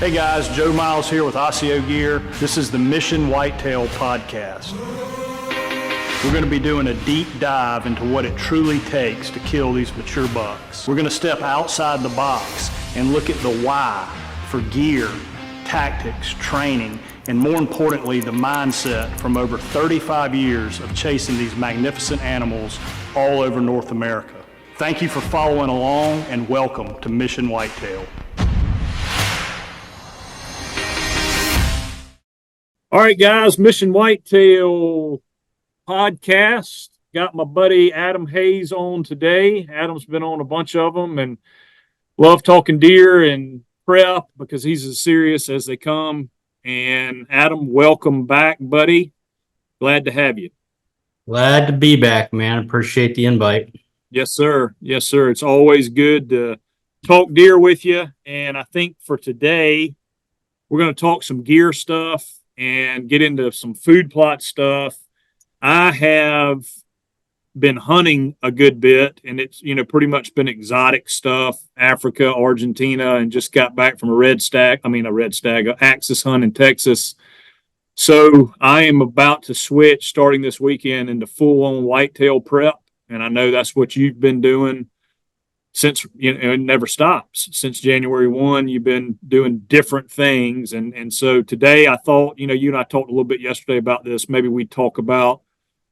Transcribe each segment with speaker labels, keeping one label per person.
Speaker 1: Hey guys, Joe Miles here with Osseo Gear. This is the Mission Whitetail Podcast. We're going to be doing a deep dive into what it truly takes to kill these mature bucks. We're going to step outside the box and look at the why for gear, tactics, training, and more importantly, the mindset from over 35 years of chasing these magnificent animals all over North America. Thank you for following along and welcome to Mission Whitetail. All right, guys, Mission Whitetail Podcast. Got my buddy Adam Hayes on today. Adam's been on a bunch of them and love talking deer and prep because he's as serious as they come. And Adam, welcome back, buddy. Glad to have you.
Speaker 2: Glad to be back, man. Appreciate the invite.
Speaker 1: Yes, sir. Yes, sir. It's always good to talk deer with you. And I think for today, we're going to talk some gear stuff and get into some food plot stuff. I have been hunting a good bit, and it's, pretty much been exotic stuff, Africa, Argentina, and just got back from a axis hunt in Texas. So I am about to switch starting this weekend into full-on whitetail prep, and I know that's what you've been doing since, it never stops. Since January 1, you've been doing different things. And so today I thought, you and I talked a little bit yesterday about this. Maybe we'd talk about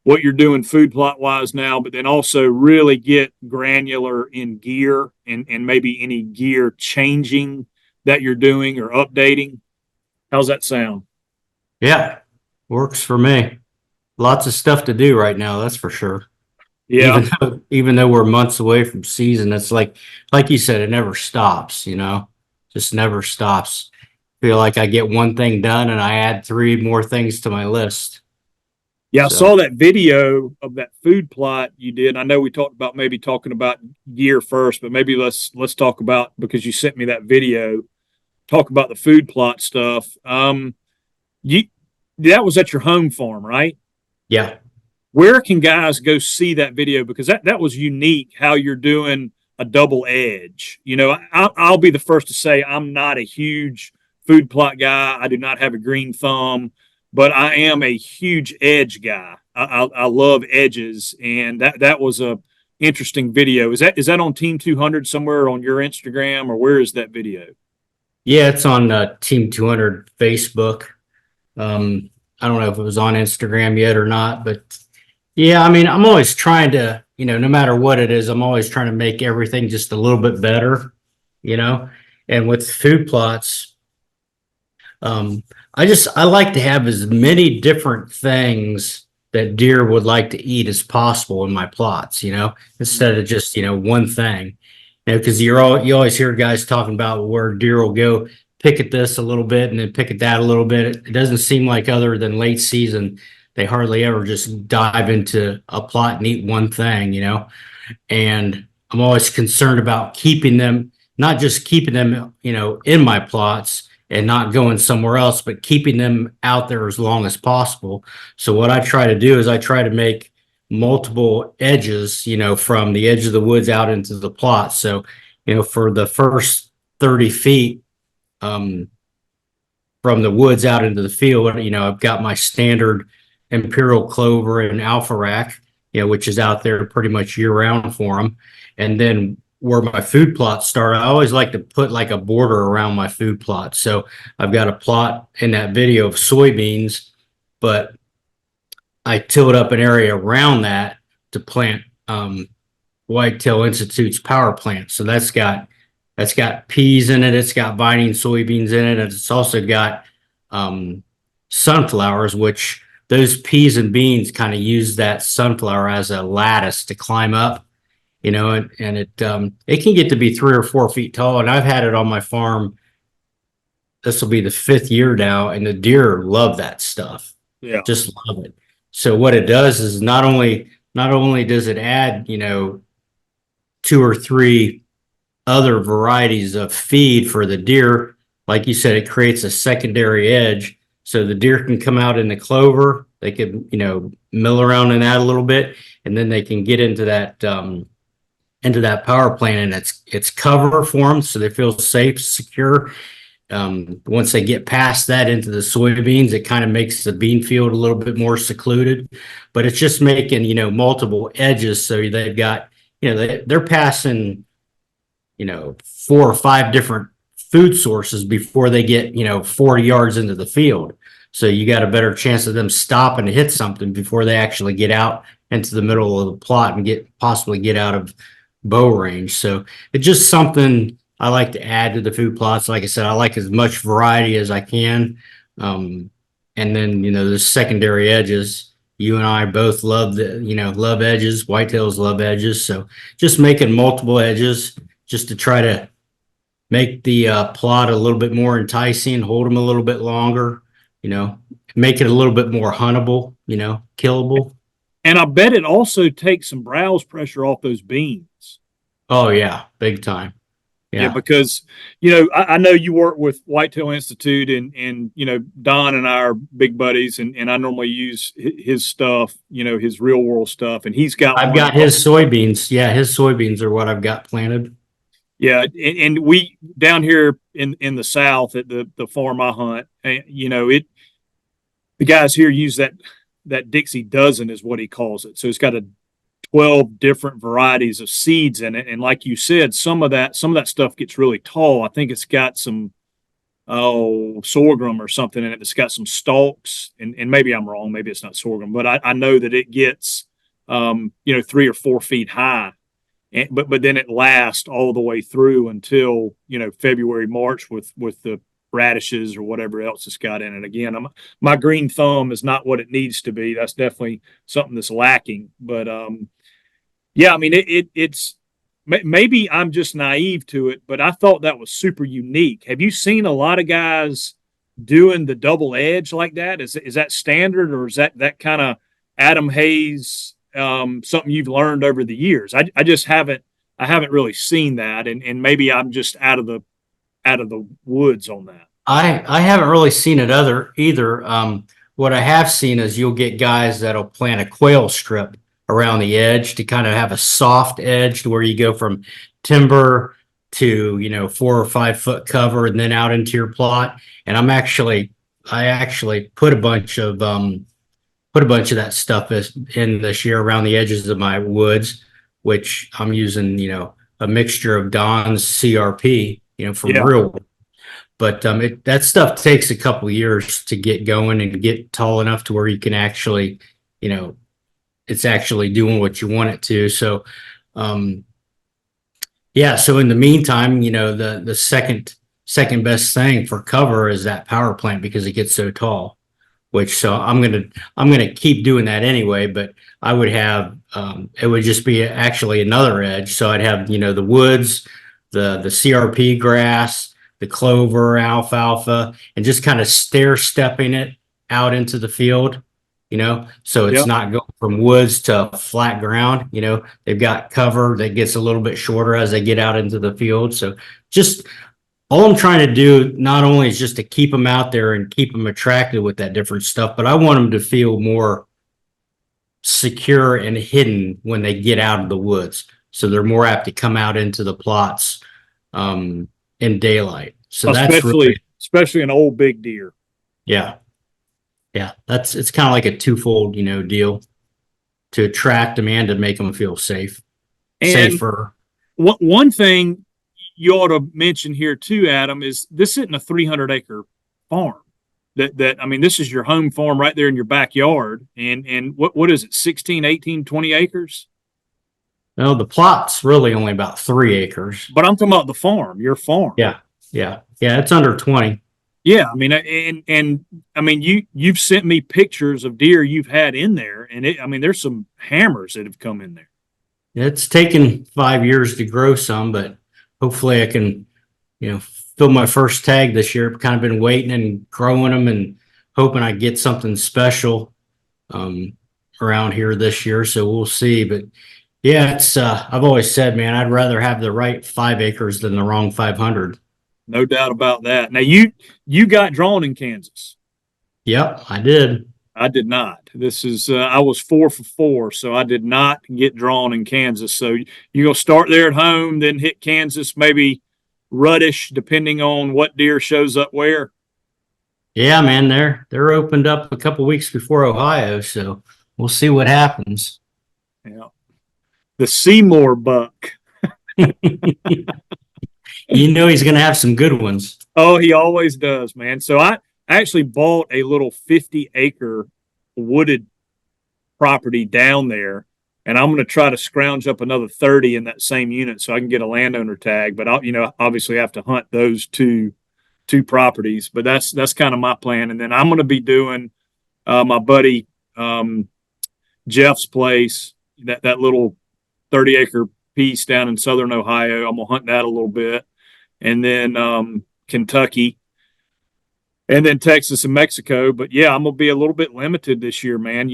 Speaker 1: what you're doing food plot wise now, but then also really get granular in gear and maybe any gear changing that you're doing or updating. How's that sound?
Speaker 2: Yeah, works for me. Lots of stuff to do right now, that's for sure.
Speaker 1: Yeah.
Speaker 2: Even though we're months away from season, it's like you said, it never stops, just never stops. Feel like I get one thing done and I add 3 more things to my list.
Speaker 1: Yeah, I saw that video of that food plot you did. I know we talked about maybe talking about gear first, but maybe let's talk about, because you sent me that video, talk about the food plot stuff. That was at your home farm, right?
Speaker 2: Yeah.
Speaker 1: Where can guys go see that video? Because that was unique how you're doing a double edge. I'll be the first to say I'm not a huge food plot guy. I do not have a green thumb, but I am a huge edge guy. I love edges, and that was a interesting video. Is that on Team 200 somewhere on your Instagram, or where is that video?
Speaker 2: Yeah, it's on Team 200 Facebook. I don't know if it was on Instagram yet or not, but yeah, I'm always trying to, no matter what it is, I'm always trying to make everything just a little bit better, and with food plots, I like to have as many different things that deer would like to eat as possible in my plots, instead of just, one thing, because you always hear guys talking about where deer will go pick at this a little bit and then pick at that a little bit. It doesn't seem like, other than late season, they hardly ever just dive into a plot and eat one thing, and I'm always concerned about keeping them, not just keeping them, in my plots and not going somewhere else, but keeping them out there as long as possible. So what I try to do is I try to make multiple edges, from the edge of the woods out into the plot. So, for the first 30 feet, from the woods out into the field, I've got my standard Imperial Clover and Alpha Rack, which is out there pretty much year round for them. And then where my food plots start, I always like to put like a border around my food plot. So I've got a plot in that video of soybeans, but I tilled up an area around that to plant Whitetail Institute's power plant. So that's got peas in it. It's got vining soybeans in it. And it's also got sunflowers, which those peas and beans kind of use that sunflower as a lattice to climb up, and it can get to be 3 or 4 feet tall. And I've had it on my farm. This will be the 5th year now, and the deer love that stuff.
Speaker 1: Yeah,
Speaker 2: just love it. So what it does is not only does it add, 2 or 3 other varieties of feed for the deer, like you said, it creates a secondary edge. So the deer can come out in the clover. They could, mill around in that a little bit, and then they can get into that power plant, and it's cover for them, so they feel safe, secure. Once they get past that into the soybeans, it kind of makes the bean field a little bit more secluded, but it's just making, multiple edges. So they've got, they're passing, 4 or 5 different food sources before they get, 40 yards into the field. So you got a better chance of them stopping to hit something before they actually get out into the middle of the plot and possibly get out of bow range. So it's just something I like to add to the food plots. Like I said, I like as much variety as I can. And then, the secondary edges, you and I both love love edges. Whitetails love edges. So just making multiple edges just to try to make the plot a little bit more enticing, hold them a little bit longer, make it a little bit more huntable, killable.
Speaker 1: And I bet it also takes some browse pressure off those beans.
Speaker 2: Oh yeah, big time.
Speaker 1: Yeah, because I know you work with Whitetail Institute, and Don and I are big buddies, and I normally use his stuff, his real world stuff, and
Speaker 2: I've got his soybeans. Yeah, his soybeans are what I've got planted.
Speaker 1: Yeah, and we down here in the South at the farm I hunt, the guys here use that Dixie dozen is what he calls it. So it's got 12 different varieties of seeds in it. And like you said, some of that stuff gets really tall. I think it's got some sorghum or something in it that's got some stalks. And maybe I'm wrong, maybe it's not sorghum, but I know that it gets 3 or 4 feet high. But then it lasts all the way through until February, March with the radishes or whatever else it's got in it. Again, my green thumb is not what it needs to be. That's definitely something that's lacking. But yeah, I mean it's maybe I'm just naive to it, but I thought that was super unique. Have you seen a lot of guys doing the double edge like that? Is that standard, or is that kind of Adam Hayes something you've learned over the years? I just haven't really seen that, and maybe I'm just out of the woods on that.
Speaker 2: I haven't really seen it either. What I have seen is you'll get guys that'll plant a quail strip around the edge to kind of have a soft edge to where you go from timber to 4 or 5 foot cover and then out into your plot. And I actually put a bunch of that stuff in this year around the edges of my woods, which I'm using a mixture of Don's CRP from real wood. But that stuff takes a couple of years to get going and get tall enough to where you can actually it's actually doing what you want it to. So yeah, so in the meantime, the second best thing for cover is that power plant, because it gets so tall. So I'm gonna keep doing that anyway, but I would have it would just be actually another edge. So I'd have the woods, the CRP grass, the clover, alfalfa, and just kind of stair stepping it out into the field. So it's not going from woods to flat ground. They've got cover that gets a little bit shorter as they get out into the field. So just all I'm trying to do not only is just to keep them out there and keep them attracted with that different stuff, but I want them to feel more secure and hidden when they get out of the woods. So they're more apt to come out into the plots in daylight. So
Speaker 1: especially an old big deer.
Speaker 2: Yeah. It's kind of like a twofold, deal to attract them and to make them feel safer.
Speaker 1: One thing you ought to mention here too, Adam, is this isn't a 300-acre farm. I mean, this is your home farm right there in your backyard. And what is it, 16, 18, 20 acres?
Speaker 2: No, the plot's really only about 3 acres.
Speaker 1: But I'm talking about the farm, your farm.
Speaker 2: Yeah. It's under 20.
Speaker 1: Yeah, I mean, and I mean, you've sent me pictures of deer you've had in there, and there's some hammers that have come in there.
Speaker 2: It's taken 5 years to grow some, but hopefully I can, fill my first tag this year. I've kind of been waiting and growing them and hoping I get something special around here this year. So we'll see. But yeah, it's I've always said, man, I'd rather have the right 5 acres than the wrong 500.
Speaker 1: No doubt about that. Now you got drawn in Kansas.
Speaker 2: Yep, I did.
Speaker 1: I did not. This is I was 4 for 4, so I did not get drawn in Kansas. So you're gonna start there at home, then hit Kansas maybe ruttish depending on what deer shows up where.
Speaker 2: Yeah, man, they're opened up a couple weeks before Ohio, so we'll see what happens.
Speaker 1: Yeah. The Seymour buck.
Speaker 2: You know he's gonna have some good ones.
Speaker 1: Oh, he always does, man. So I actually bought a little 50-acre wooded property down there, and I'm going to try to scrounge up another 30 in that same unit so I can get a landowner tag. But I'll, obviously have to hunt those two properties. But that's kind of my plan. And then I'm going to be doing my buddy Jeff's place, that little 30-acre piece down in southern Ohio. I'm gonna hunt that a little bit, and then Kentucky, and then Texas and Mexico. But yeah, I'm gonna be a little bit limited this year, man.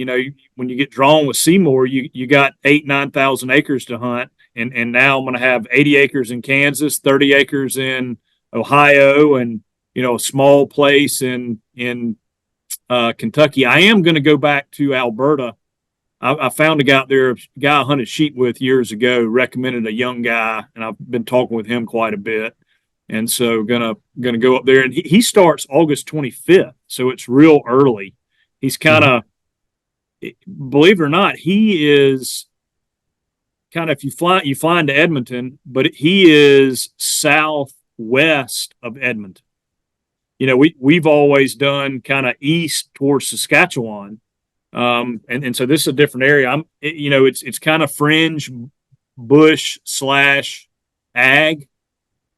Speaker 1: When you get drawn with Seymour, you got 9,000 acres to hunt, and now I'm gonna have 80 acres in Kansas, 30 acres in Ohio, and a small place in Kentucky. I am gonna go back to Alberta. I found a guy out there, a guy I hunted sheep with years ago, recommended a young guy, and I've been talking with him quite a bit. And so gonna go up there, and he starts August 25th, so it's real early. He's kind of, believe it or not, he is kind of, if you fly into Edmonton, but he is southwest of Edmonton. We've always done kind of east towards Saskatchewan. And so this is a different area. It's kind of fringe bush / ag.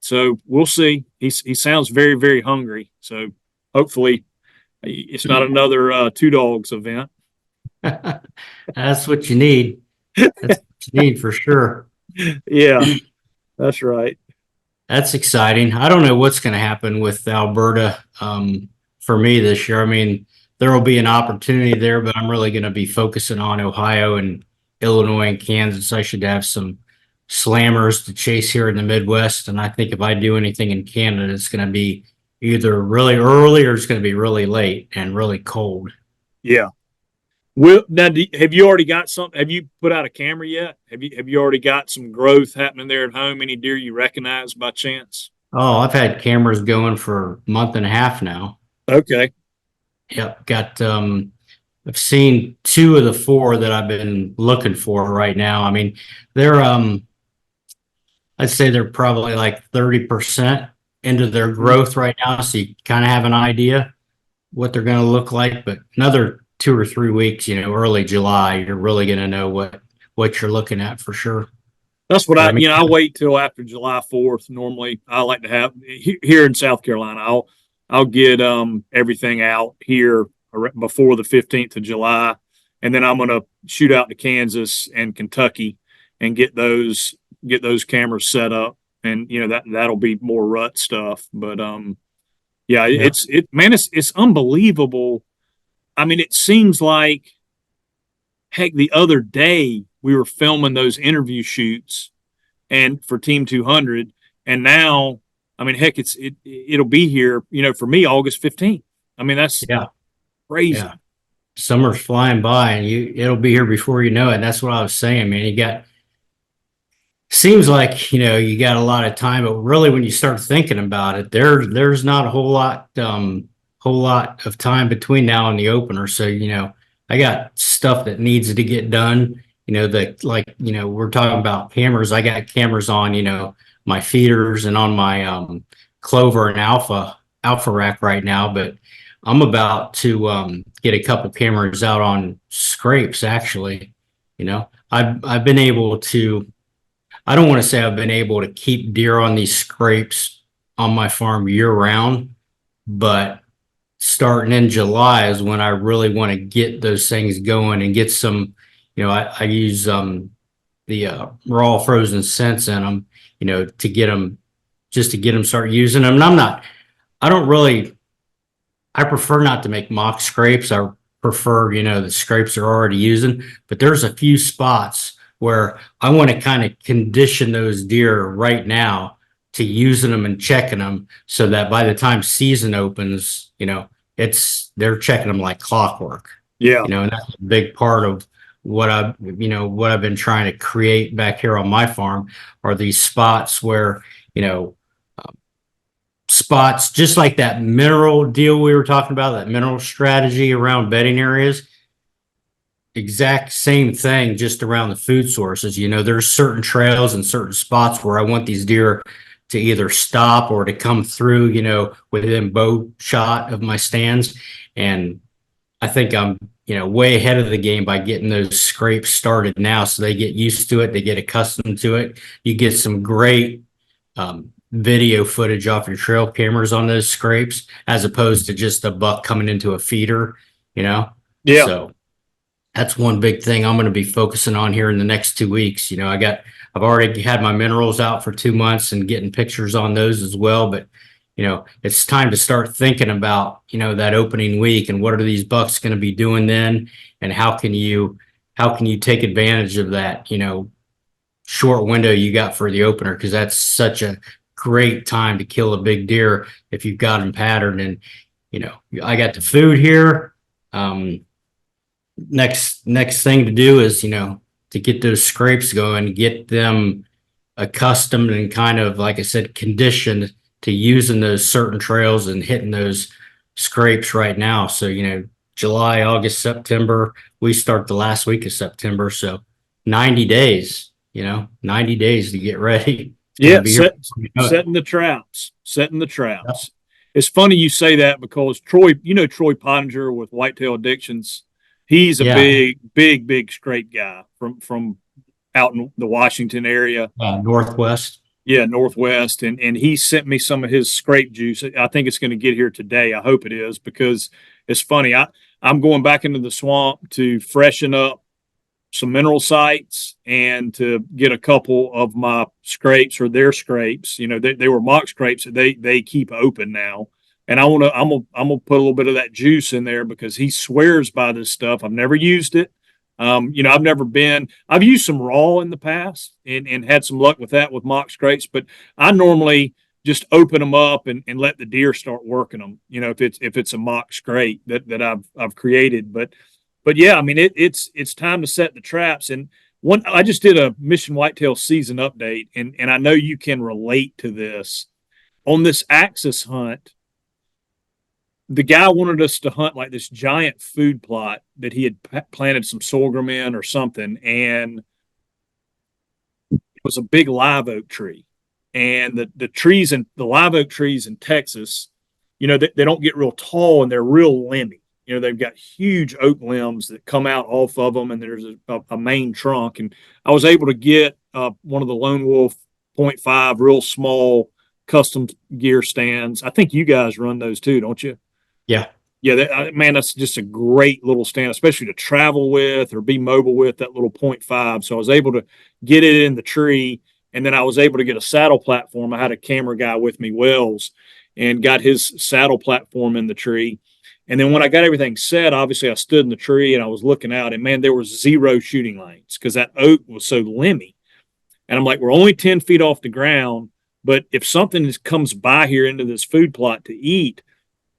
Speaker 1: So we'll see. He sounds very, very hungry. So hopefully it's not another Two Dogs event.
Speaker 2: That's what you need. That's what you need for sure.
Speaker 1: Yeah, that's right.
Speaker 2: That's exciting. I don't know what's going to happen with Alberta for me this year. I mean, there will be an opportunity there, but I'm really going to be focusing on Ohio and Illinois and Kansas. I should have some slammers to chase here in the Midwest. And I think if I do anything in Canada, it's going to be either really early or it's going to be really late and really cold.
Speaker 1: Yeah. Now, have you already got something? Have you put out a camera yet? Have you already got some growth happening there at home? Any deer you recognize by chance?
Speaker 2: Oh, I've had cameras going for a month and a half now.
Speaker 1: Okay.
Speaker 2: Yep. I've seen 2 of the 4 that I've been looking for right now. I mean, they're, I'd say they're probably like 30% into their growth right now. So you kind of have an idea what they're going to look like, but another 2 or 3 weeks, early July, you're really going to know what you're looking at for sure.
Speaker 1: That's what I wait till after July 4th. Normally I like to have here in South Carolina. I'll get everything out here before the 15th of July, and then I'm going to shoot out to Kansas and Kentucky and get those cameras set up, and that'll be more rut stuff. But yeah. It's unbelievable. I mean, it seems like, heck, the other day we were filming those interview shoots and for Team 200, and now, I mean, heck, it'll be here, for me, August 15th. I mean, that's crazy. Yeah.
Speaker 2: Summer's flying by, and it'll be here before you know it. That's what I was saying, man. Seems like, you got a lot of time, but really when you start thinking about it, there's not a whole lot of time between now and the opener. So, I got stuff that needs to get done, we're talking about cameras. I got cameras on, my feeders and on my Clover and Alpha rack right now, but I'm about to get a couple cameras out on scrapes. Actually, I've been able to. I don't want to say I've been able to keep deer on these scrapes on my farm year round, but starting in July is when I really want to get those things going and get some. I use the raw frozen scents in them. To get them start using them. And I prefer not to make mock scrapes. I prefer, the scrapes they're already using, but there's a few spots where I want to kind of condition those deer right now to using them and checking them so that by the time season opens, they're checking them like clockwork.
Speaker 1: Yeah.
Speaker 2: And that's a big part of what I've been trying to create back here on my farm are these spots where, spots, just like that mineral deal we were talking about, that mineral strategy around bedding areas. Exact same thing, just around the food sources. There's certain trails and certain spots where I want these deer to either stop or to come through, within bow shot of my stands. And I think I'm, way ahead of the game by getting those scrapes started now, so they get used to it, they get accustomed to it. You get some great video footage off your trail cameras on those scrapes, as opposed to just a buck coming into a feeder,
Speaker 1: Yeah.
Speaker 2: So that's one big thing I'm going to be focusing on here in the next 2 weeks. I've already had my minerals out for 2 months and getting pictures on those as well. But, it's time to start thinking about, that opening week and what are these bucks going to be doing then? And how can you take advantage of that, short window you got for the opener? Because that's such a great time to kill a big deer if you've got them patterned. And, I got the food here. Next thing to do is, to get those scrapes going, get them accustomed and kind of, like I said, conditioned to using those certain trails and hitting those scrapes right now. So, July, August, September, we start the last week of September. So 90 days, 90 days to get ready.
Speaker 1: Yeah. Setting the traps. Yep. It's funny you say that, because Troy Pottinger with Whitetail Addictions, he's a big scrape guy from out in the Washington area.
Speaker 2: Northwest.
Speaker 1: Yeah, Northwest. And he sent me some of his scrape juice. I think it's going to get here today. I hope it is, because it's funny. I'm going back into the swamp to freshen up some mineral sites and to get a couple of my scrapes, or their scrapes. They were mock scrapes that they keep open now. And I'm gonna put a little bit of that juice in there, because he swears by this stuff. I've never used it. I've used some raw in the past and had some luck with that with mock scrapes, but I normally just open them up and let the deer start working them. If it's a mock scrape that I've created, but yeah, I mean, it's time to set the traps. And I just did a Mission Whitetail season update, and I know you can relate to this. On this Axis hunt, the guy wanted us to hunt like this giant food plot that he had planted some sorghum in or something, and it was a big live oak tree. And the trees and the live oak trees in Texas, they don't get real tall, and they're real limby. They've got huge oak limbs that come out off of them, and there's a main trunk. And I was able to get one of the Lone Wolf 0.5 real small custom gear stands. I think you guys run those too, don't you?
Speaker 2: Yeah.
Speaker 1: Yeah, man, that's just a great little stand, especially to travel with or be mobile with, that little 0.5. So I was able to get it in the tree, and then I was able to get a saddle platform. I had a camera guy with me, Wells, and got his saddle platform in the tree. And then when I got everything set, obviously I stood in the tree and I was looking out, and man, there was 0 shooting lanes because that oak was so limby. And I'm like, we're only 10 feet off the ground, but if something comes by here into this food plot to eat,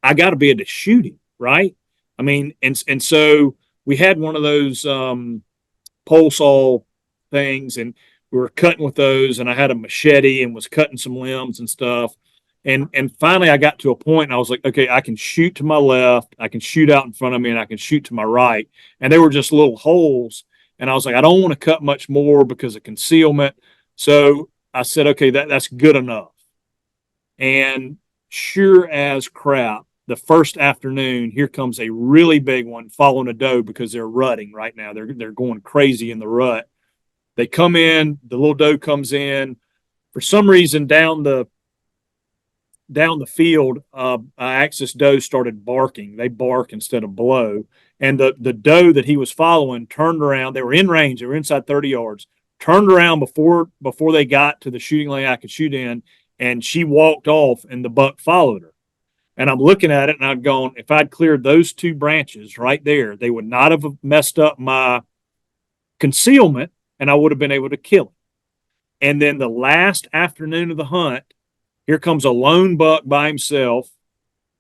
Speaker 1: I got to be able to shoot him, right? I mean, and so we had one of those pole saw things, and we were cutting with those, and I had a machete and was cutting some limbs and stuff. And finally I got to a point, and I was like, okay, I can shoot to my left, I can shoot out in front of me, and I can shoot to my right. And they were just little holes. And I was like, I don't want to cut much more because of concealment. So I said, okay, that's good enough. And sure as crap, the first afternoon, here comes a really big one following a doe, because they're rutting right now. They're going crazy in the rut. They come in, the little doe comes in. For some reason, down the field, Axis doe started barking. They bark instead of blow. And the doe that he was following turned around. They were in range. They were inside 30 yards. Turned around before they got to the shooting lane I could shoot in, and she walked off, and the buck followed her. And I'm looking at it, and I've gone, if I'd cleared those 2 branches right there, they would not have messed up my concealment, and I would have been able to kill him. And then the last afternoon of the hunt, here comes a lone buck by himself,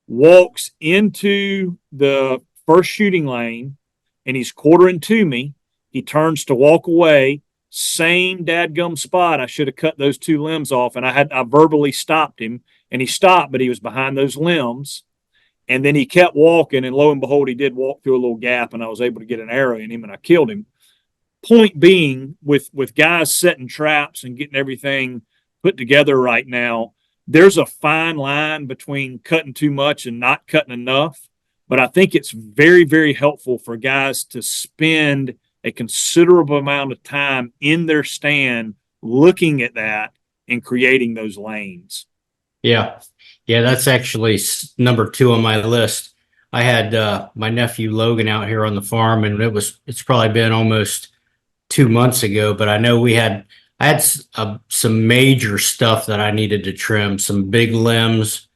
Speaker 1: walks into the first shooting lane, and he's quartering to me. He turns to walk away. Same dadgum spot. I should have cut those 2 limbs off, and I verbally stopped him, and he stopped, but he was behind those limbs. And then he kept walking, and lo and behold, he did walk through a little gap, and I was able to get an arrow in him, and I killed him. Point being, with guys setting traps and getting everything put together right now, there's a fine line between cutting too much and not cutting enough. But I think it's very, very helpful for guys to spend a considerable amount of time in their stand looking at that and creating those lanes.
Speaker 2: Yeah. Yeah, that's actually number 2 on my list. I had my nephew Logan out here on the farm, and it's probably been almost 2 months ago, but I know I had some major stuff that I needed to trim, some big limbs.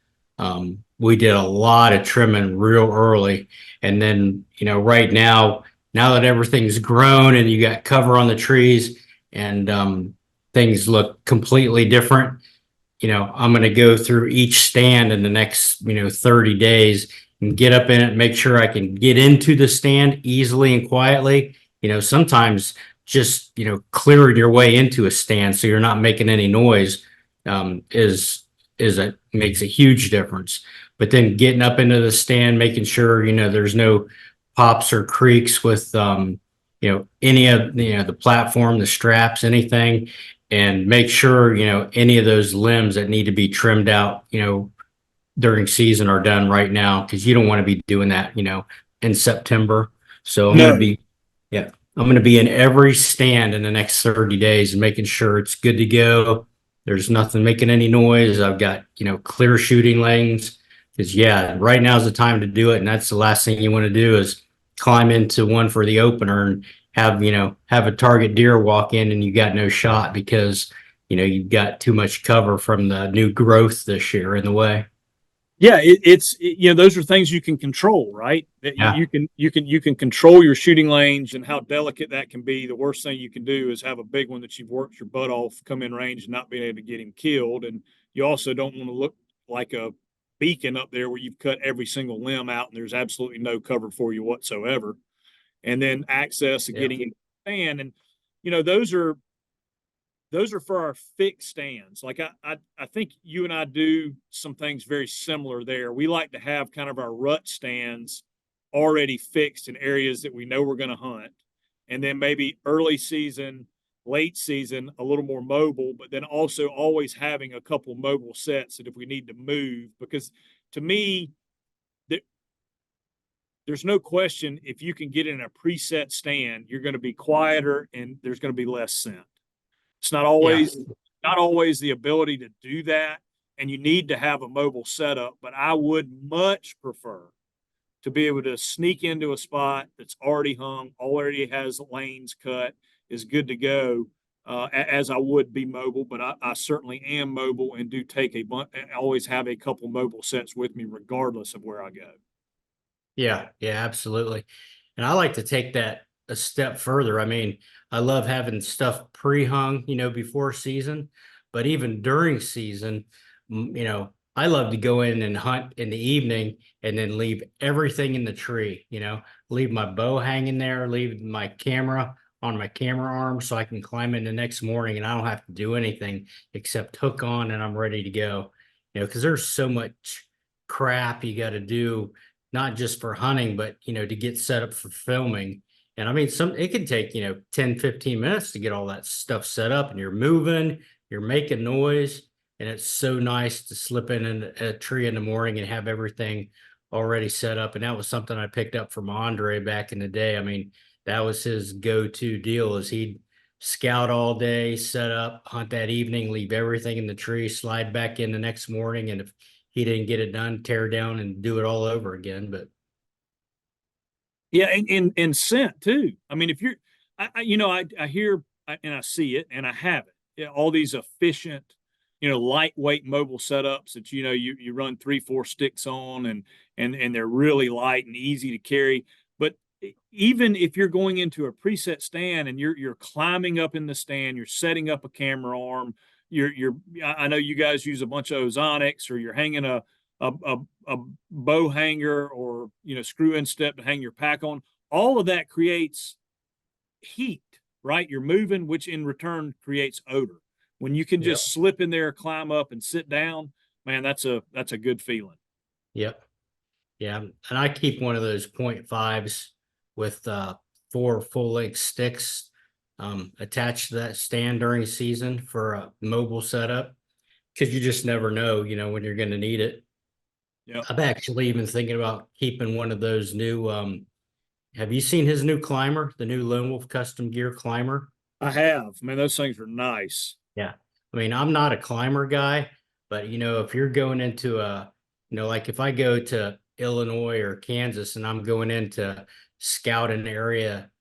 Speaker 2: We did a lot of trimming real early. And then, right now that everything's grown and you got cover on the trees and things look completely different, I'm going to go through each stand in the next, 30 days and get up in it, make sure I can get into the stand easily and quietly. Sometimes just, clearing your way into a stand so you're not making any noise makes a huge difference. But then getting up into the stand, making sure, there's no pops or creaks with, any of, the platform, the straps, anything, and make sure, any of those limbs that need to be trimmed out, during season are done right now, because you don't want to be doing that, in September. So I'm going to be in every stand in the next 30 days and making sure it's good to go. There's nothing making any noise. I've got, clear shooting lanes, because right now is the time to do it. And that's the last thing you want to do is climb into one for the opener and have a target deer walk in and you got no shot because, you've got too much cover from the new growth this year in the way.
Speaker 1: Yeah, those are things you can control, right? That
Speaker 2: Yeah.
Speaker 1: you can control your shooting lanes and how delicate that can be. The worst thing you can do is have a big one that you've worked your butt off, come in range and not being able to get him killed. And you also don't want to look like a beacon up there where you've cut every single limb out and there's absolutely no cover for you whatsoever. And then access to getting in the stand. And those are for our fixed stands. Like I think you and I do some things very similar there. We like to have kind of our rut stands already fixed in areas that we know we're going to hunt. And then maybe early season, late season, a little more mobile, but then also always having a couple mobile sets that if we need to move, because to me, there's no question if you can get in a preset stand, you're going to be quieter and there's going to be less scent. It's not always the ability to do that, and you need to have a mobile setup, but I would much prefer to be able to sneak into a spot that's already hung, already has lanes cut, is good to go, as I would be mobile, but I certainly am mobile and do take always have a couple mobile sets with me regardless of where I go.
Speaker 2: Yeah, absolutely. And I like to take that a step further. I mean, I love having stuff pre-hung, before season, but even during season, I love to go in and hunt in the evening and then leave everything in the tree, leave my bow hanging there, leave my camera on my camera arm so I can climb in the next morning and I don't have to do anything except hook on and I'm ready to go, because there's so much crap you got to do, not just for hunting, but, to get set up for filming. And I mean, it can take, 10, 15 minutes to get all that stuff set up and you're moving, you're making noise. And it's so nice to slip in a tree in the morning and have everything already set up. And that was something I picked up from Andre back in the day. I mean, that was his go-to deal is he'd scout all day, set up, hunt that evening, leave everything in the tree, slide back in the next morning. And if he didn't get it done, tear down and do it all over again. But
Speaker 1: yeah, and scent too. I mean, if you're, I hear and I see it and I have it. Yeah, all these efficient, lightweight mobile setups that you run 3-4 sticks on and they're really light and easy to carry. But even if you're going into a preset stand and you're climbing up in the stand, you're setting up a camera arm, I know you guys use a bunch of ozonics or you're hanging a bow hanger or screw in step to hang your pack on. All of that creates heat, right? You're moving, which in return creates odor. When you can just slip in there, climb up and sit down, man, that's a good feeling.
Speaker 2: Yep. Yeah. And I keep one of those 0.5s with 4 full length sticks attached to that stand during season for a mobile setup. Cause you just never know, when you're going to need it.
Speaker 1: Yeah,
Speaker 2: I'm actually even thinking about keeping one of those new, have you seen his new climber, the new Lone Wolf Custom Gear climber?
Speaker 1: I have. Man, those things are nice.
Speaker 2: Yeah. I mean, I'm not a climber guy, but if you're going into like if I go to Illinois or Kansas and I'm going in to scout an area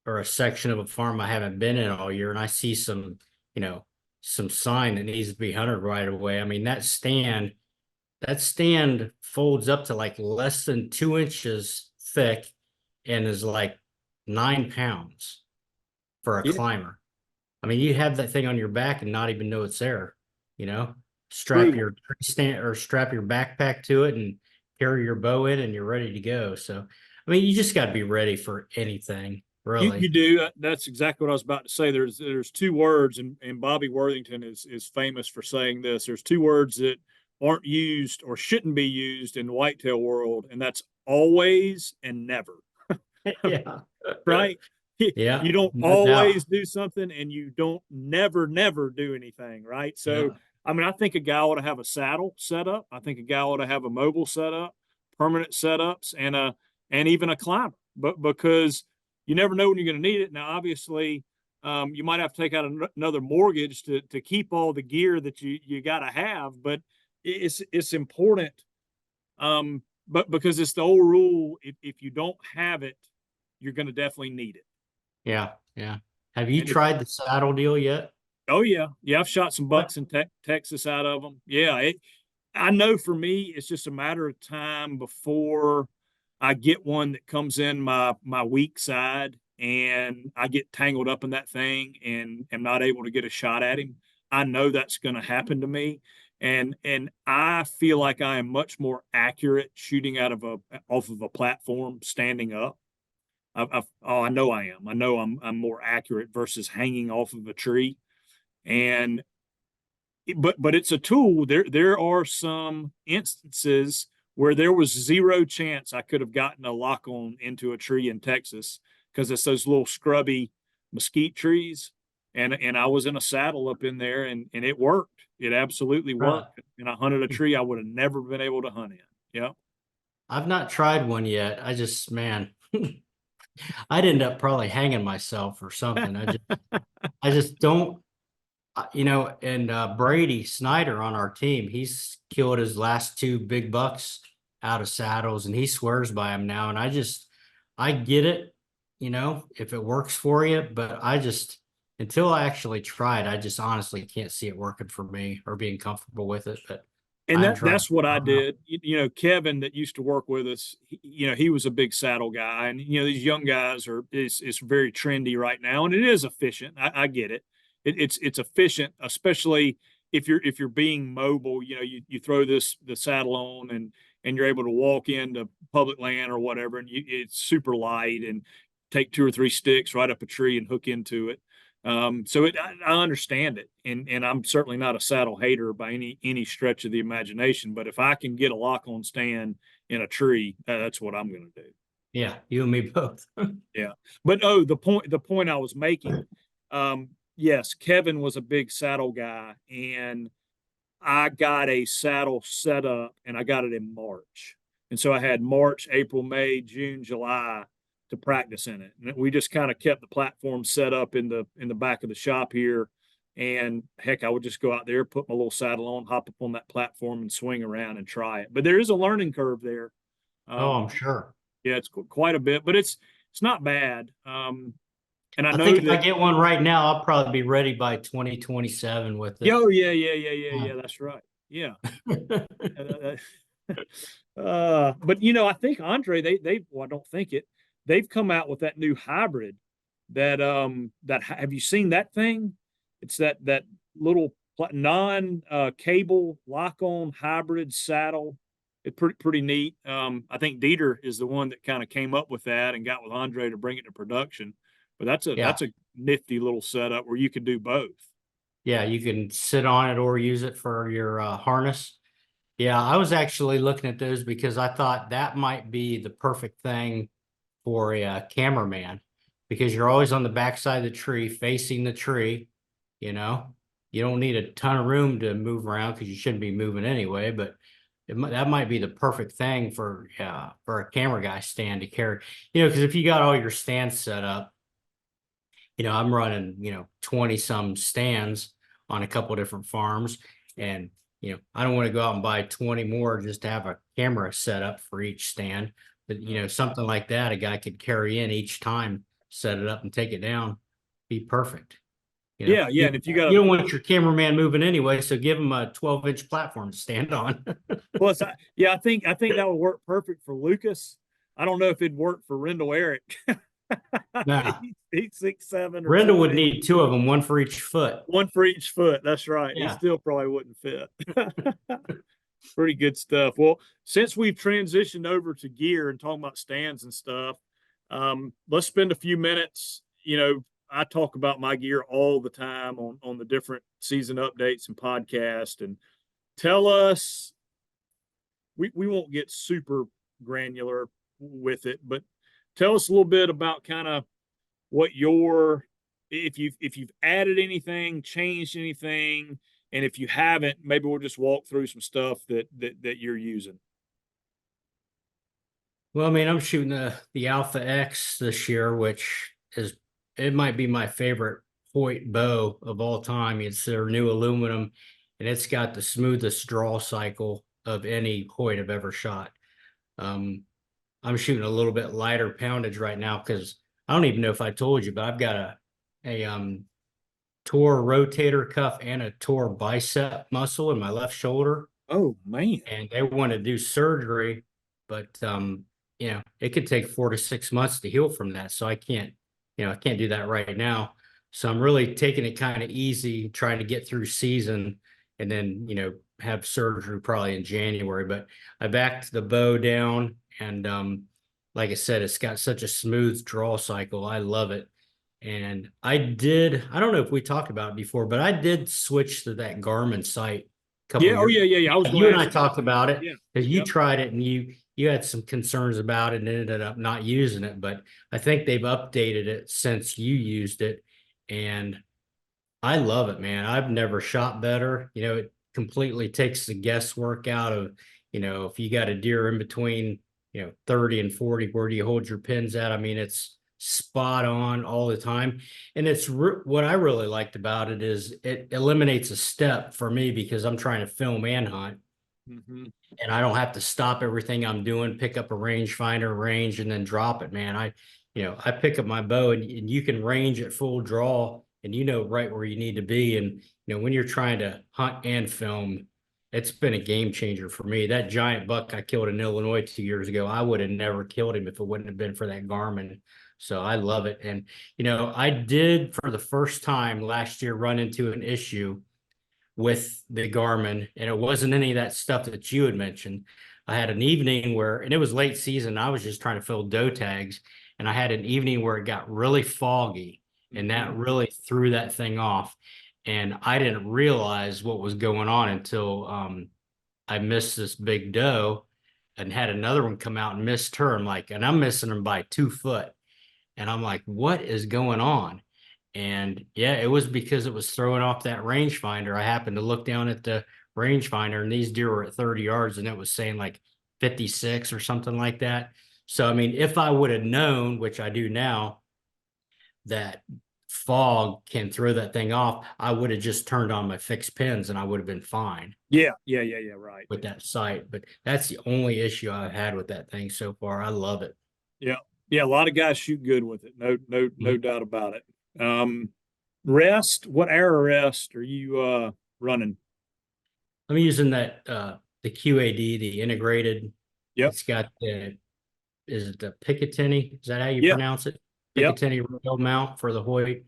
Speaker 2: or a section of a farm I haven't been in all year and I see you know, some sign that needs to be hunted right away. I mean, that stand folds up to like less than 2 inches thick and is like 9 pounds for a
Speaker 1: Yeah,
Speaker 2: climber. I mean, you have that thing on your back and not even know it's there, you know? Strap
Speaker 1: true.
Speaker 2: your tree stand or strap your backpack to it and carry your bow in and you're ready to go. So, I mean, you just got to be ready for anything,
Speaker 1: You
Speaker 2: really.
Speaker 1: do. That's exactly what I was about to say. There's two words, and Bobby Worthington is famous for saying this. There's two words that aren't used or shouldn't be used in the whitetail world, and that's always and never.
Speaker 2: Yeah.
Speaker 1: Right?
Speaker 2: Yeah,
Speaker 1: You don't
Speaker 2: no doubt.
Speaker 1: always do something, and you don't never do anything. Right? So,
Speaker 2: Yeah.
Speaker 1: I mean, I think a guy ought to have a saddle set up. I think a guy ought to have a mobile setup, permanent setups, and even a climber. But because you never know when you're going to need it. Now, obviously, you might have to take out another mortgage to keep all the gear that you got to have, but it's important. But because it's the old rule, if you don't have it, you're going to definitely need it.
Speaker 2: Yeah. Yeah. Have you
Speaker 1: And if
Speaker 2: tried the saddle deal yet?
Speaker 1: oh yeah, I've shot some bucks in Texas out of them. Yeah, I know for me, it's just a matter of time before I get one that comes in my weak side and I get tangled up in that thing and am not able to get a shot at him. I know that's going to happen to me. And I feel like I am much more accurate shooting out of a off of a platform standing up. I know I am. I know I'm more accurate versus hanging off of a tree. And but it's a tool. There are some instances where there was zero chance I could have gotten a lock on into a tree in Texas because it's those little scrubby mesquite trees. And I was in a saddle up in there and it worked. It absolutely
Speaker 2: Right.
Speaker 1: worked. And I hunted a tree I would have never been able to hunt in. Yeah.
Speaker 2: I've not tried one yet. Man, I'd end up probably hanging myself or something. I just don't, and Brady Snyder on our team, he's killed his last 2 big bucks out of saddles and he swears by them now. And I get it, if it works for you, but until I actually try it, I just honestly can't see it working for me or being comfortable with it. But
Speaker 1: And
Speaker 2: I haven't tried.
Speaker 1: that's what I
Speaker 2: I don't know.
Speaker 1: did. Kevin that used to work with us, he was a big saddle guy, and these young guys are it's very trendy right now, and it is efficient. I get it. It's efficient, especially if you're being mobile. You throw the saddle on and you're able to walk into public land or whatever, and it's super light and take two or three sticks right up a tree and hook into it. So I understand it, and I'm certainly not a saddle hater by any stretch of the imagination. But if I can get a lock on stand in a tree, that's what I'm going to do.
Speaker 2: Yeah, you and me both.
Speaker 1: Yeah. But oh, the point I was making, yes, Kevin was a big saddle guy, and I got a saddle set up, and I got it in March, and so I had March, April, May, June, July to practice in it. And we just kind of kept the platform set up in the back of the shop here. And heck, I would just go out there, put my little saddle on, hop up on that platform, and swing around and try it. But there is a learning curve there.
Speaker 2: Oh,
Speaker 1: Um,
Speaker 2: I'm sure.
Speaker 1: yeah, it's quite a bit, but it's not bad. And I
Speaker 2: I
Speaker 1: know
Speaker 2: think if I
Speaker 1: that.
Speaker 2: get one right now, I'll probably be ready by 2027 with it.
Speaker 1: Oh yeah.
Speaker 2: Yeah.
Speaker 1: That's right. Yeah. Uh, but I think Andre, well, I don't think it. They've come out with that new hybrid. That have you seen that thing? It's that little non cable lock on hybrid saddle. It's pretty neat. I think Dieter is the one that kind of came up with that and got with Andre to bring it to production. But
Speaker 2: Yeah.
Speaker 1: that's a nifty little setup where you can do both.
Speaker 2: Yeah. You can sit on it or use it for your harness. Yeah, I was actually looking at those because I thought that might be the perfect thing for a cameraman because you're always on the backside of the tree facing the tree, you know. You don't need a ton of room to move around because you shouldn't be moving anyway, but that might be the perfect thing for a camera guy stand to carry. Because if you got all your stands set up, I'm running, 20 some stands on a couple different farms. And, I don't want to go out and buy 20 more just to have a camera set up for each stand. But, something like that, a guy could carry in each time, set it up and take it down, be perfect.
Speaker 1: Yeah, yeah. And if you got
Speaker 2: You don't want your cameraman moving anyway, so give him a 12-inch platform to stand on.
Speaker 1: plus, I think that would work perfect for Lucas. I don't know if it'd work for Rendell Eric.
Speaker 2: Now,
Speaker 1: He's 6'7" or
Speaker 2: Brenda would
Speaker 1: 6'8".
Speaker 2: need two of them, one for each foot.
Speaker 1: One for each foot. That's right. He
Speaker 2: Yeah.
Speaker 1: still probably wouldn't fit. Pretty good stuff. Well, since we've transitioned over to gear and talking about stands and stuff, let's spend a few minutes. I talk about my gear all the time on the different season updates and podcast. And tell us, we won't get super granular with it, but tell us a little bit about kind of what if you've added anything, changed anything, and if you haven't, maybe we'll just walk through some stuff that you're using.
Speaker 2: Well, I mean, I'm shooting the Alpha X this year, which it might be my favorite Hoyt bow of all time. It's their new aluminum, and it's got the smoothest draw cycle of any Hoyt I've ever shot. I'm shooting a little bit lighter poundage right now because I don't even know if I told you, but I've got a tore rotator cuff and a tore bicep muscle in my left shoulder.
Speaker 1: Oh man.
Speaker 2: And they want to do surgery, but it could take 4 to 6 months to heal from that. So I can't do that right now. So I'm really taking it kind of easy, trying to get through season and then, have surgery probably in January. But I backed the bow down and like I said, it's got such a smooth draw cycle. I love it. And I don't know if we talked about it before, but I did switch to that Garmin sight a couple
Speaker 1: Yeah. Oh
Speaker 2: years
Speaker 1: yeah. Yeah. I was
Speaker 2: You and
Speaker 1: going
Speaker 2: I
Speaker 1: to
Speaker 2: talked about it
Speaker 1: Yeah.
Speaker 2: because you
Speaker 1: Yep.
Speaker 2: tried it and you had some concerns about it and ended up not using it. But I think they've updated it since you used it. And I love it, man. I've never shot better. It completely takes the guesswork out of, if you got a deer in between, 30 and 40, where do you hold your pins at? I mean, it's spot on all the time. And what I really liked about it is it eliminates a step for me because I'm trying to film and hunt.
Speaker 1: Mm-hmm.
Speaker 2: And I don't have to stop everything I'm doing, pick up a rangefinder, range, and then drop it, man. I pick up my bow and you can range at full draw and right where you need to be. And, when you're trying to hunt and film, it's been a game changer for me. That giant buck I killed in Illinois 2 years ago, I would have never killed him if it wouldn't have been for that Garmin. So I love it. And, I did for the first time last year run into an issue with the Garmin, and it wasn't any of that stuff that you had mentioned. I had an evening and it was late season. I was just trying to fill doe tags, and I had an evening where it got really foggy, and that really threw that thing off. And I didn't realize what was going on until I missed this big doe and had another one come out and missed her. And I'm missing them by 2 foot. And I'm like, what is going on? And yeah, it was because it was throwing off that rangefinder. I happened to look down at the rangefinder and these deer were at 30 yards and it was saying like 56 or something like that. So, I mean, if I would have known, which I do now, that fog can throw that thing off, I would have just turned on my fixed pins and I would have been fine.
Speaker 1: Yeah. Right.
Speaker 2: With that sight. But that's the only issue I've had with that thing so far. I love it.
Speaker 1: Yeah. Yeah. A lot of guys shoot good with it. No doubt about it. Rest. What arrow rest are you running?
Speaker 2: I'm using that the QAD, the integrated.
Speaker 1: Yep.
Speaker 2: It's got is it the Picatinny? Is that how you
Speaker 1: Yep.
Speaker 2: pronounce it?
Speaker 1: Yep.
Speaker 2: Picatinny rail mount for the Hoyt.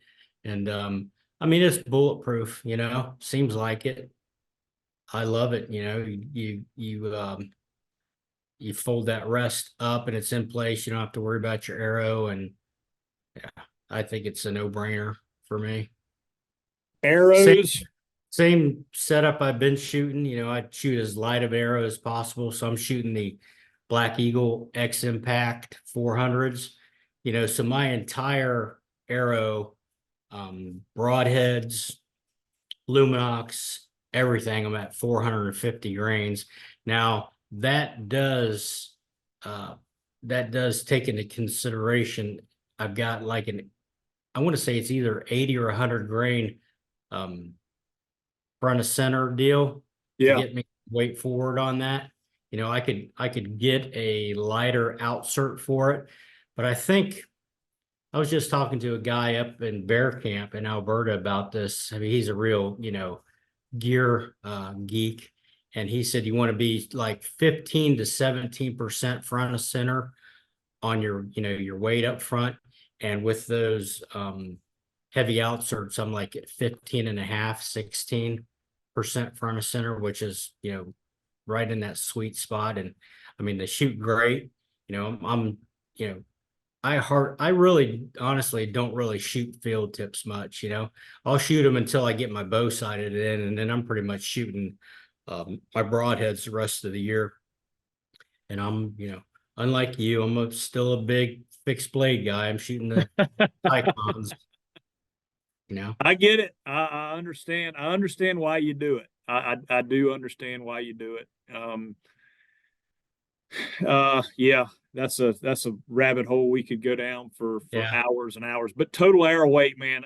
Speaker 2: And I mean it's bulletproof, seems like it. I love it. You fold that rest up and it's in place. You don't have to worry about your arrow. And yeah, I think it's a no-brainer for me.
Speaker 1: Arrows.
Speaker 2: Same setup I've been shooting. I shoot as light of arrow as possible. So I'm shooting the Black Eagle X Impact 400s. So my entire arrow, broadheads, Luminox, everything, I'm at 450 grains. Now that does take into consideration, I've got like I want to say it's either 80 or 100 grain um front of center deal to
Speaker 1: Yeah.
Speaker 2: get me weight forward on that. I could get a lighter outsert for it, but I think I was just talking to a guy up in Bear Camp in Alberta about this. I mean, he's a real, gear geek, and he said you want to be like 15 to 17% front of center on your weight up front, and with those heavy outserts, I'm like at 15 and a half, 16% front of center, which is, right in that sweet spot. And I mean, they shoot great. I'm you know, I really honestly don't really shoot field tips much. I'll shoot them until I get my bow sighted in, and then I'm pretty much shooting my broadheads the rest of the year. And unlike you, still a big fixed blade guy. I'm shooting the icons, you know.
Speaker 1: I get it. I understand. I understand why you do it. I do understand why you do it. Yeah, that's a rabbit hole we could go down for
Speaker 2: Yeah.
Speaker 1: hours and hours. But total arrow weight, man,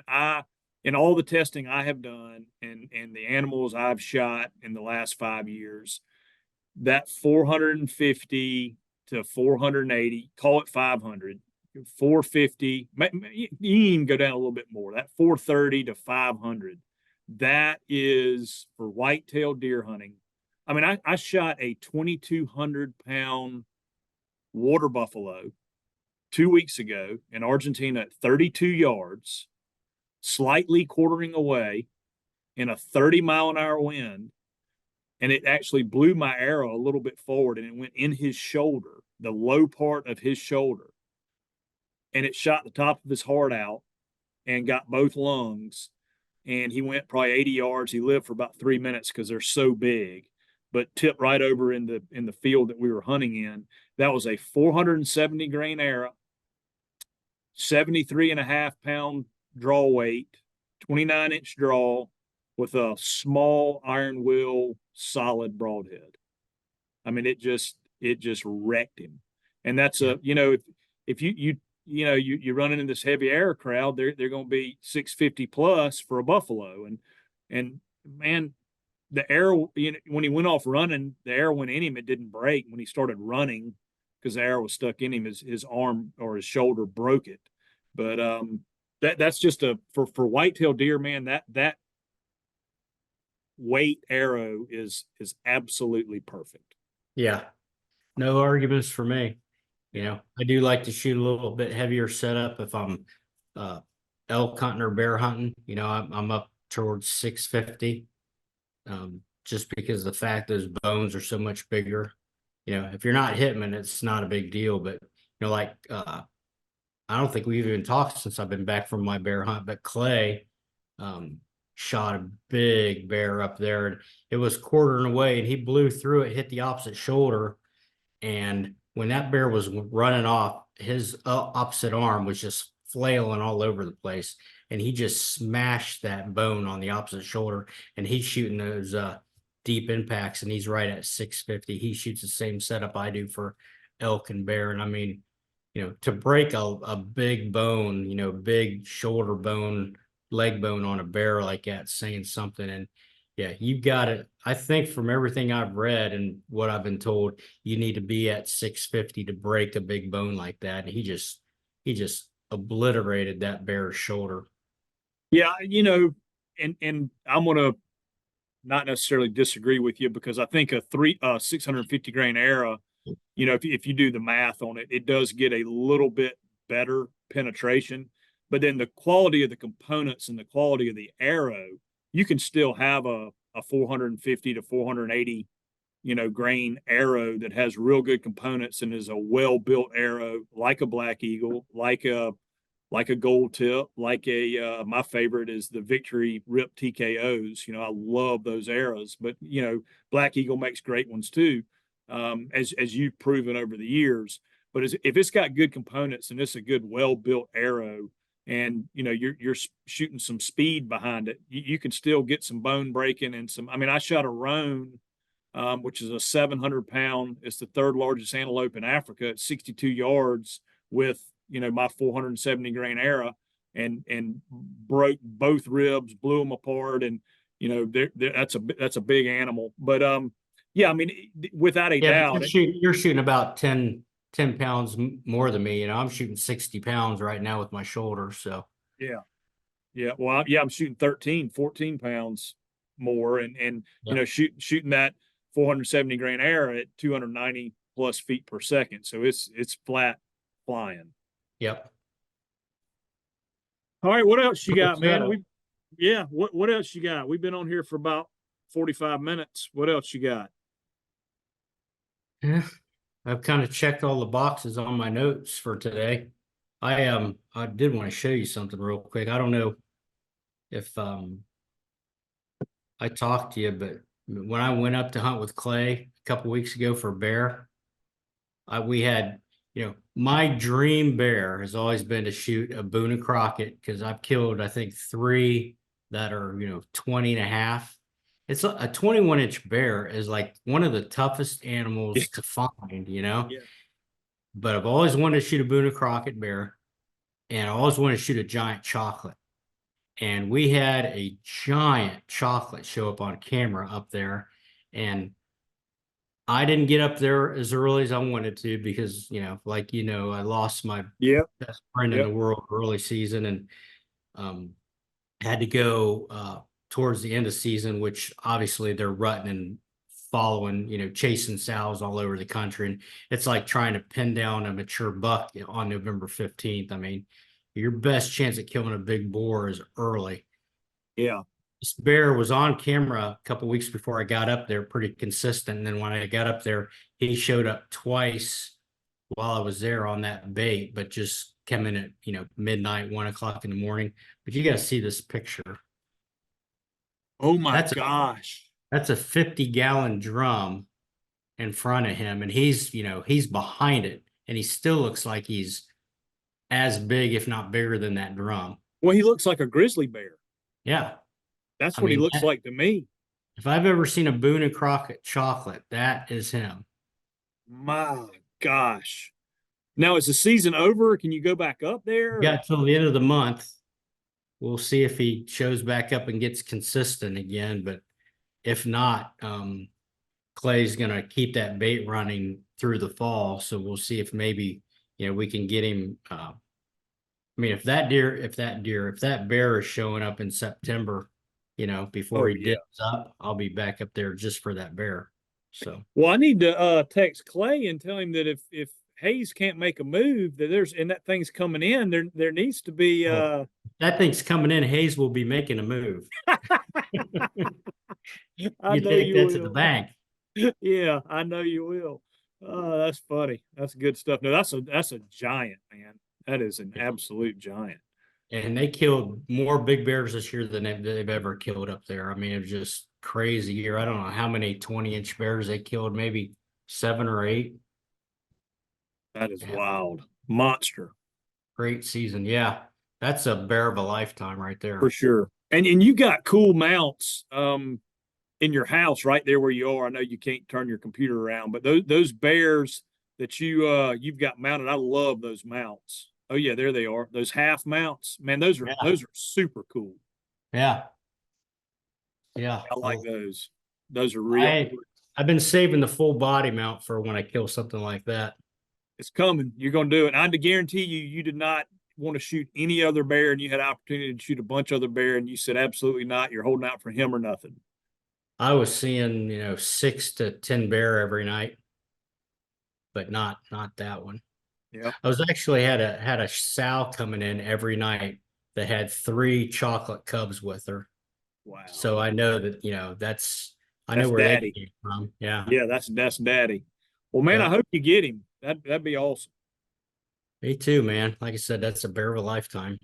Speaker 1: in all the testing I have done and the animals I've shot in the last 5 years, that 450 to 480, call it 500, 450, you can even go down a little bit more. That 430 to 500, that is for whitetail deer hunting. I mean, I shot a 2,200 pound water buffalo 2 weeks ago in Argentina at 32 yards, slightly quartering away in a 30-mile-an-hour wind. And it actually blew my arrow a little bit forward and it went in his shoulder, the low part of his shoulder. And it shot the top of his heart out and got both lungs. And he went probably 80 yards. He lived for about 3 minutes because they're so big, but tipped right over in the field that we were hunting in. That was a 470 grain arrow, 73 and a half pound draw weight, 29-inch draw with a small iron wheel solid broadhead. I mean, it just wrecked him. And that's
Speaker 2: Yeah.
Speaker 1: if you running in this heavy arrow crowd, they're going to be 650 plus for a buffalo. And man, the arrow, when he went off running, the arrow went in him. It didn't break. When he started running, because the arrow was stuck in him, his arm or his shoulder broke it. But that's just for whitetail deer, man. That weight arrow is absolutely perfect.
Speaker 2: Yeah. No arguments for me. I do like to shoot a little bit heavier setup if I'm uh elk hunting or bear hunting. I'm up towards 650. Just because the fact those bones are so much bigger. If you're not Hitman, it's not a big deal. But like I don't think we've even talked since I've been back from my bear hunt, but Clay um shot a big bear up there, and it was quartering away, and he blew through it, hit the opposite shoulder. And when that bear was running off, his opposite arm was just flailing all over the place. And he just smashed that bone on the opposite shoulder. And he's shooting those deep impacts, and he's right at 650. He shoots the same setup I do for elk and bear. And I mean, to break a big bone, big shoulder bone, leg bone on a bear like that, saying something. And yeah, you got it. I think from everything I've read and what I've been told, you need to be at 650 to break a big bone like that. And he just obliterated that bear's shoulder.
Speaker 1: Yeah, and I'm gonna not necessarily disagree with you because I think a 650 grain arrow, if you do the math on it, it does get a little bit better penetration. But then the quality of the components and the quality of the arrow, you can still have a 450 to 480, grain arrow that has real good components and is a well built arrow like a Black Eagle, like a like a gold tip, like my favorite is the Victory Rip TKOs. I love those arrows, but Black Eagle makes great ones too, as you've proven over the years. But if it's got good components and it's a good, well-built arrow, and you're shooting some speed behind it, you can still get some bone breaking and some. I mean, I shot a roan, which is a 700-pound. It's the third largest antelope in Africa at 62 yards with my 470 grain arrow, and broke both ribs, blew them apart, and that's a big animal. But yeah, I mean, without a
Speaker 2: Yeah, but
Speaker 1: doubt,
Speaker 2: you're shooting about 10 pounds more than me. I'm shooting 60 pounds right now with my shoulder. So
Speaker 1: yeah, yeah. Well, yeah, I'm shooting 13, 14 pounds more, and
Speaker 2: yeah.
Speaker 1: shooting that 470 grain arrow at 290 plus feet per second. So it's flat flying.
Speaker 2: Yep.
Speaker 1: All right, what else you got, man?
Speaker 2: So,
Speaker 1: What else you got? We've been on here for about 45 minutes. What else you got?
Speaker 2: yeah, I've kind of checked all the boxes on my notes for today. I did want to show you something real quick. I don't know if I talked to you, but when I went up to hunt with Clay a couple weeks ago for bear, we had, my dream bear has always been to shoot a Boone and Crockett because I've killed, I think, three that are, 20 and a half. It's a 21-inch bear is like one of the toughest
Speaker 1: Yeah,
Speaker 2: animals to find.
Speaker 1: yeah.
Speaker 2: But I've always wanted to shoot a Boone and Crockett bear, and I always wanted to shoot a giant chocolate. And we had a giant chocolate show up on camera up there, and I didn't get up there as early as I wanted to because, I lost my
Speaker 1: Yep,
Speaker 2: best friend in
Speaker 1: yep.
Speaker 2: the world early season, and um, had to go towards the end of season, which obviously they're rutting and following, chasing sows all over the country. And it's like trying to pin down a mature buck on November 15th. I mean, your best chance at killing a big boar is early.
Speaker 1: Yeah.
Speaker 2: This bear was on camera a couple weeks before I got up there, pretty consistent. And then when I got up there, he showed up twice while I was there on that bait, but just came in at, midnight, 1 o'clock in the morning. But you got to see this picture.
Speaker 1: Oh my
Speaker 2: That's a
Speaker 1: gosh.
Speaker 2: that's a 50-gallon drum in front of him, and he's behind it, and he still looks like he's as big, if not bigger than that drum.
Speaker 1: Well, he looks like a grizzly bear.
Speaker 2: Yeah.
Speaker 1: That's
Speaker 2: I
Speaker 1: what he
Speaker 2: mean,
Speaker 1: looks like to me.
Speaker 2: if I've ever seen a Boone and Crockett chocolate, that is him.
Speaker 1: My gosh. Now, is the season over? Can you go back up there?
Speaker 2: Got till the end of the month. We'll see if he shows back up and gets consistent again. But if not, Clay's going to keep that bait running through the fall. So we'll see if maybe, we can get him. I mean, if that bear is showing up in September, before
Speaker 1: Oh
Speaker 2: he
Speaker 1: yeah.
Speaker 2: dips up, I'll be back up there just for that bear. So,
Speaker 1: Well, I need to text Clay and tell him that if Hayes can't make a move, that thing's coming in, there needs to be
Speaker 2: oh, that thing's coming in. Hayes will be making a move.
Speaker 1: I
Speaker 2: You
Speaker 1: know
Speaker 2: take
Speaker 1: you
Speaker 2: that to the
Speaker 1: will.
Speaker 2: bank.
Speaker 1: Yeah, I know you will. Oh, that's funny. That's good stuff. No, that's a giant, man. That is an absolute giant.
Speaker 2: And they killed more big bears this year than they've ever killed up there. I mean, it was just crazy year. I don't know how many 20-inch bears they killed, maybe 7 or 8.
Speaker 1: That is
Speaker 2: Yeah,
Speaker 1: wild. Monster.
Speaker 2: great season. Yeah, that's a bear of a lifetime right
Speaker 1: For
Speaker 2: there.
Speaker 1: sure. And you got cool mounts in your house right there where you are. I know you can't turn your computer around, but those bears that you've got mounted, I love those mounts. Oh yeah, there they are. Those half mounts. Man,
Speaker 2: Yeah,
Speaker 1: those are super cool.
Speaker 2: yeah, yeah.
Speaker 1: I like
Speaker 2: Well,
Speaker 1: those. Those are real.
Speaker 2: I've been saving the full body mount for when I kill something like that.
Speaker 1: It's coming. You're going to do it. I guarantee you did not want to shoot any other bear, and you had opportunity to shoot a bunch of other bear, and you said absolutely not. You're holding out for him or nothing.
Speaker 2: I was seeing, 6 to 10 bear every night, but not that one.
Speaker 1: Yeah.
Speaker 2: I was actually had a sow coming in every night that had 3 chocolate cubs with her.
Speaker 1: Wow.
Speaker 2: So I know that, I know
Speaker 1: That's
Speaker 2: where they
Speaker 1: daddy.
Speaker 2: came from. Yeah.
Speaker 1: Yeah, that's daddy. Well, man, I
Speaker 2: Yep.
Speaker 1: hope you get him. That'd be awesome.
Speaker 2: Me too, man. Like I said, that's a bear of a lifetime.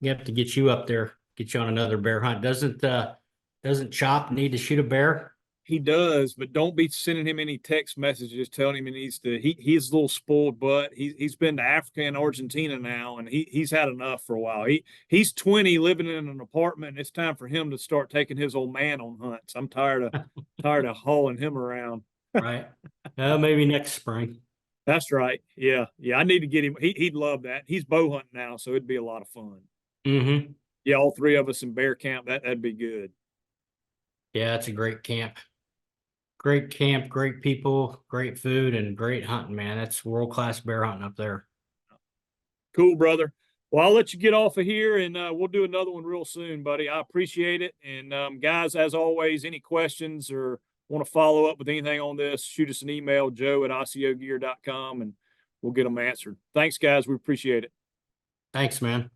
Speaker 2: You have to get you up there, get you on another bear hunt. Doesn't Chop need to shoot a bear?
Speaker 1: He does, but don't be sending him any text messages telling him he needs to. He's a little spoiled, but he's been to Africa and Argentina now, and he's had enough for a while. He's 20, living in an apartment, and it's time for him to start taking his old man on hunts. I'm tired of hauling him around.
Speaker 2: Right. Maybe next spring.
Speaker 1: That's right. Yeah, yeah. I need to get him. He'd love that. He's bow hunting now, so it'd be a lot of fun.
Speaker 2: Mm-hmm.
Speaker 1: Yeah, all three of us in bear camp. That'd be good.
Speaker 2: Yeah, it's a great camp. Great camp, great people, great food, and great hunting, man. That's world-class bear hunting up there.
Speaker 1: Cool, brother. Well, I'll let you get off of here, and we'll do another one real soon, buddy. I appreciate it. And guys, as always, any questions or want to follow up with anything on this, shoot us an email, joe@ociogear.com, and we'll get them answered. Thanks, guys. We appreciate it.
Speaker 2: Thanks, man.